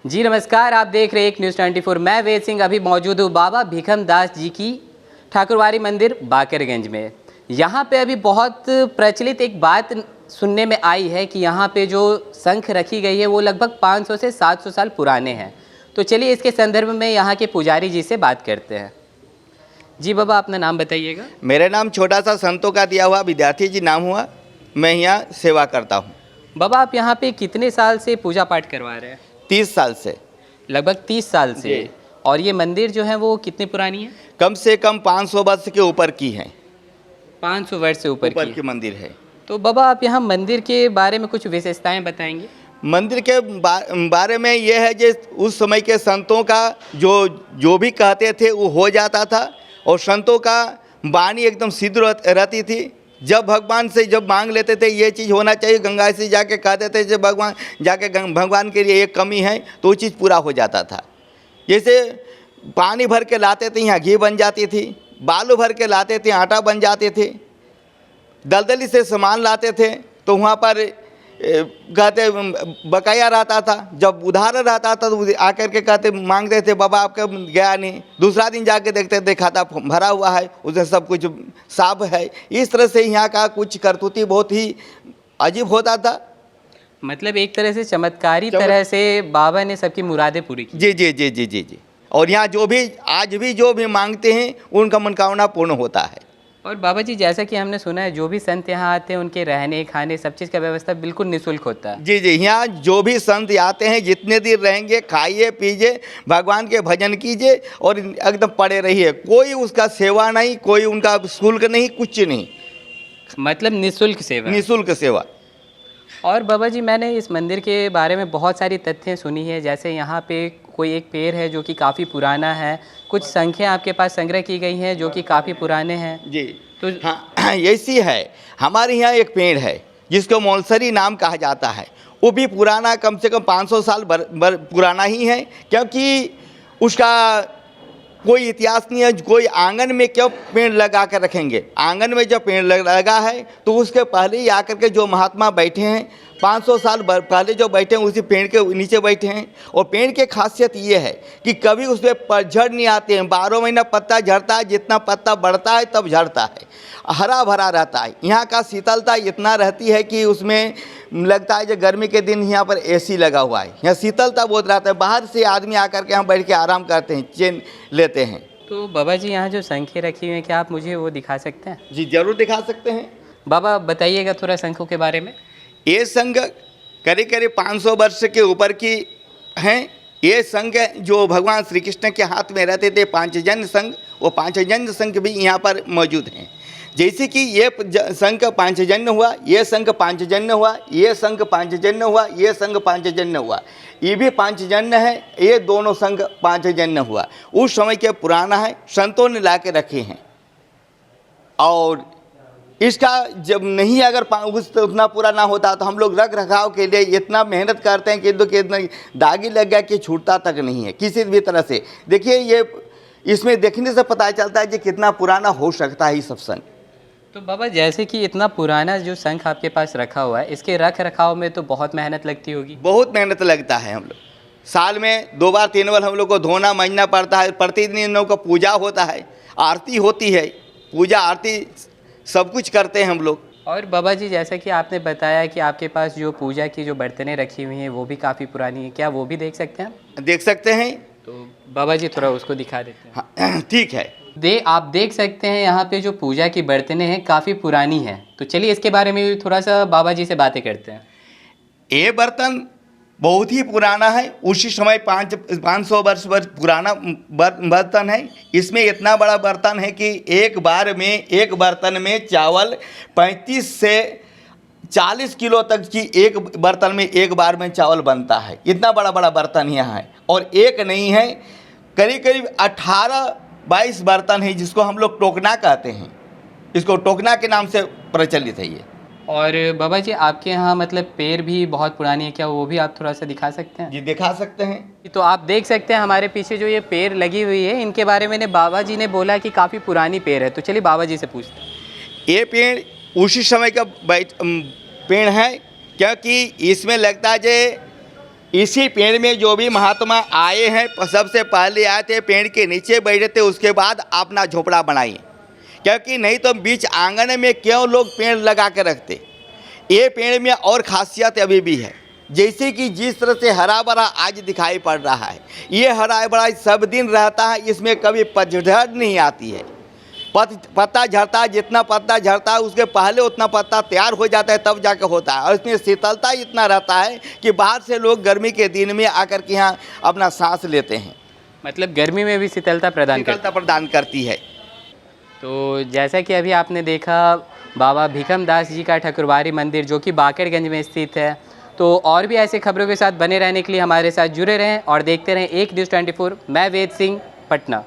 जी नमस्कार, आप देख रहे हैं एक न्यूज़ 24। मैं वेद सिंह अभी मौजूद हूँ बाबा भिखम दास जी की ठाकुरवारी मंदिर बाकरगंज में। यहाँ पे अभी बहुत प्रचलित एक बात सुनने में आई है कि यहाँ पे जो शंख रखी गई है वो लगभग 500 से 700 साल पुराने हैं। तो चलिए इसके संदर्भ में यहाँ के पुजारी जी से बात करते हैं। जी बाबा, अपना नाम बताइएगा। मेरा नाम छोटा सा संतों का दिया हुआ विद्यार्थी जी नाम हुआ, मैं यहाँ सेवा करता हूँ। बाबा, आप यहाँ पे कितने साल से पूजा पाठ करवा रहे हैं? 30 साल से। लगभग 30 साल से। और ये मंदिर जो है वो कितनी पुरानी है? कम से कम 500 वर्ष के ऊपर की है। 500 वर्ष से ऊपर की मंदिर है। तो बाबा, आप यहाँ मंदिर के बारे में कुछ विशेषताएं बताएंगे? मंदिर के बारे में ये है कि उस समय के संतों का जो भी कहते थे वो हो जाता था, और संतों का वाणी एकदम सिद्ध रहती थी। जब भगवान से जब मांग लेते थे ये चीज़ होना चाहिए, गंगा से जाके कह देते थे भगवान, जाके भगवान के लिए एक कमी है तो वो चीज़ पूरा हो जाता था। जैसे पानी भर के लाते थे यहाँ घी बन जाती थी, बालू भर के लाते थे आटा बन जाते थे, दलदली से सामान लाते थे तो वहाँ पर कहते बकाया रहता था। जब उधार रहता था तो आकर के कहते मांगते थे बाबा आपका गया नहीं, दूसरा दिन जाके देखते थे खाता भरा हुआ है, उसमें सब कुछ साफ है। इस तरह से यहाँ का कुछ करतूती बहुत ही अजीब होता था। मतलब एक तरह से चमत्कारी तरह से बाबा ने सबकी मुरादें पूरी की। जी जी जी जी जी जी। और यहाँ जो भी आज भी जो भी मांगते हैं उनका मनोकामना पूर्ण होता है। और बाबा जी, जैसा कि हमने सुना है जो भी संत यहाँ आते हैं उनके रहने खाने सब चीज़ का व्यवस्था बिल्कुल निःशुल्क होता है। जी जी, यहाँ जो भी संत आते हैं जितने देर रहेंगे खाइए पीजिए, भगवान के भजन कीजिए और एकदम पड़े रहिए। कोई उसका सेवा नहीं, कोई उनका शुल्क नहीं, कुछ नहीं। मतलब निःशुल्क सेवा। निःशुल्क सेवा। और बाबा जी, मैंने इस मंदिर के बारे में बहुत सारी तथ्य सुनी है। जैसे यहाँ पे कोई एक पेड़ है जो कि काफ़ी पुराना है, कुछ शंखें आपके पास संग्रह की गई हैं जो कि काफ़ी पुराने हैं। जी तो हाँ, ऐसी है। हमारे यहाँ एक पेड़ है जिसको मौलसरी नाम कहा जाता है, वो भी पुराना, कम से कम 500 साल पुराना ही है, क्योंकि उसका कोई इतिहास नहीं है। कोई आंगन में क्यों पेड़ लगा कर रखेंगे? आंगन में जब पेड़ लगा है तो उसके पहले ही आकर के जो महात्मा बैठे हैं 500 साल पहले जो बैठे हैं उसी पेड़ के नीचे बैठे हैं। और पेड़ की खासियत ये है कि कभी उसमें पतझड़ नहीं आते हैं, 12 महीना पत्ता झड़ता है, जितना पत्ता बढ़ता है तब झड़ता है, हरा भरा रहता है। यहाँ का शीतलता इतना रहती है कि उसमें लगता है जो गर्मी के दिन यहाँ पर एसी लगा हुआ है। यहाँ शीतलता बहुत रहता है। बाहर से आदमी आकर के यहाँ बैठ के आराम करते हैं, चैन लेते हैं। तो बाबा जी, यहाँ जो शंखें रखी हुई हैं क्या आप मुझे वो दिखा सकते हैं? जी जरूर दिखा सकते हैं। बाबा बताइएगा थोड़ा शंखों के बारे में। ये संघ करीब करीब 500 वर्ष के ऊपर की हैं। ये संघ जो भगवान श्री कृष्ण के हाथ में रहते थे पांचजन्य संघ, वो पांचजन्य संघ भी यहाँ पर मौजूद हैं। जैसे कि ये संघ पांचजन्य हुआ, ये संघ पांचजन्य हुआ, ये संघ पांचजन्य हुआ, ये संघ पांचजन्य हुआ, ये भी पांचजन्य है, ये दोनों संघ पांचजन्य हुआ। उस समय के पुराना है, संतों ने ला के रखे हैं। और इसका जब नहीं अगर उतना पूरा ना होता तो हम लोग रख रखाव के लिए इतना मेहनत करते हैं कि इतना दागी लग गया कि छूटता तक नहीं है किसी भी तरह से। देखिए ये इसमें देखने से पता चलता है कि कितना पुराना हो सकता है ये सब संघ। तो बाबा, जैसे कि इतना पुराना जो शंख आपके पास रखा हुआ है, इसके रख रखाव में तो बहुत मेहनत लगती होगी। बहुत मेहनत लगता है। हम लोग साल में 2 बार 3 बार हम लोग को धोना मांजना पड़ता है। प्रतिदिन इन लोगों को पूजा होता है, आरती होती है, पूजा आरती सब कुछ करते हैं हम लोग। और बाबा जी, जैसा कि आपने बताया कि आपके पास जो पूजा की जो बर्तनें रखी हुई हैं वो भी काफ़ी पुरानी है, क्या वो भी देख सकते हैं? देख सकते हैं। तो बाबा जी थोड़ा उसको दिखा देते हैं। हाँ ठीक है। आप देख सकते हैं यहाँ पे जो पूजा की बर्तनें हैं काफ़ी पुरानी हैं। तो चलिए इसके बारे में भी थोड़ा सा बाबा जी से बातें करते हैं। ये बर्तन बहुत ही पुराना है। उसी समय 500 वर्ष पुराना बर्तन है। इसमें इतना बड़ा बर्तन है कि एक बर्तन में चावल 35 से 40 किलो तक की एक बर्तन में एक बार में चावल बनता है। इतना बड़ा बड़ा बर्तन यहाँ है। और एक नहीं है, करीब करीब 18-22 बर्तन है जिसको हम लोग टोकना कहते हैं। इसको टोकना के नाम से प्रचलित है ये। और बाबा जी, आपके यहाँ मतलब पेड़ भी बहुत पुरानी है, क्या वो भी आप थोड़ा सा दिखा सकते हैं? जी दिखा सकते हैं। तो आप देख सकते हैं हमारे पीछे जो ये पेड़ लगी हुई है, इनके बारे में बाबा जी ने बोला कि काफ़ी पुरानी पेड़ है। तो चलिए बाबा जी से पूछते हैं। ये पेड़ उसी समय का पेड़ है, क्योंकि इसमें लगता है इसी पेड़ में जो भी महात्मा आए हैं सबसे पहले आए थे, पेड़ के नीचे बैठे थे, उसके बाद अपना झोपड़ा बनाइए, क्योंकि नहीं तो बीच आंगन में क्यों लोग पेड़ लगा के रखते। ये पेड़ में और खासियत अभी भी है, जैसे कि जिस तरह से हरा भरा आज दिखाई पड़ रहा है, ये हरा भरा सब दिन रहता है, इसमें कभी पतझड़ नहीं आती है। पत्ता झड़ता है, जितना पत्ता झड़ता है उसके पहले उतना पत्ता तैयार हो जाता है, तब जाकर होता है। और इसमें शीतलता इतना रहता है कि बाहर से लोग गर्मी के दिन में आकर के यहाँ अपना सांस लेते हैं। मतलब गर्मी में भी शीतलता प्रदान करती है। तो जैसा कि अभी आपने देखा बाबा भीखम दास जी का ठकुरबारी मंदिर जो कि बाकरगंज में स्थित है। तो और भी ऐसे खबरों के साथ बने रहने के लिए हमारे साथ जुड़े रहें और देखते रहें एक न्यूज़ 24। मैं वेद सिंह, पटना।